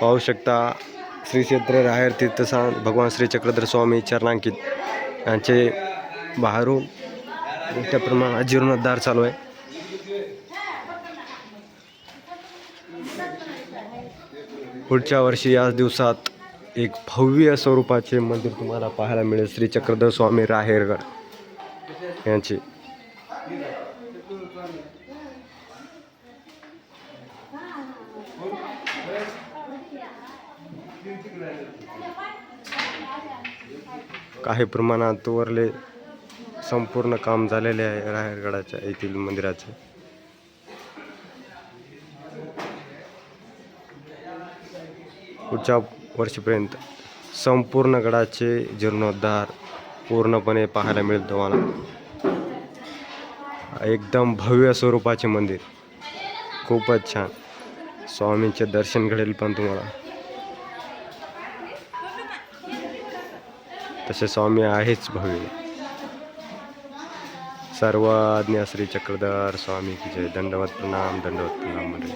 पाहू शकता श्री क्षेत्र राहेर तीर्थस्थान भगवान श्री चक्रधर स्वामी चरणांकित यांचे बाहेरून मोठ्या प्रमाणात जीर्णोद्धार चालू आहे. पुढच्या वर्षी याच दिवसात एक भव्य स्वरूपाचे मंदिर तुम्हाला पाहायला मिळेल. श्री चक्रधर स्वामी राहेरगड यांचे काही प्रमाणात वरले संपूर्ण काम झालेले आहे राहेरगडाच्या येथील मंदिराचे. पुढच्या वर्षीपर्यंत संपूर्ण गडाचे जीर्णोद्धार पूर्णपणे पाहायला मिळेल तुम्हाला. एकदम भव्य स्वरूपाचे मंदिर, खूपच छान. स्वामींचे दर्शन घडेल पण तुम्हाला. तसे स्वामी आहेच भव्य. सर्वज्ञ श्री चक्रधर स्वामी की जय. दंडवत प्रणाम, दंडवत प्रणाम मंडळी.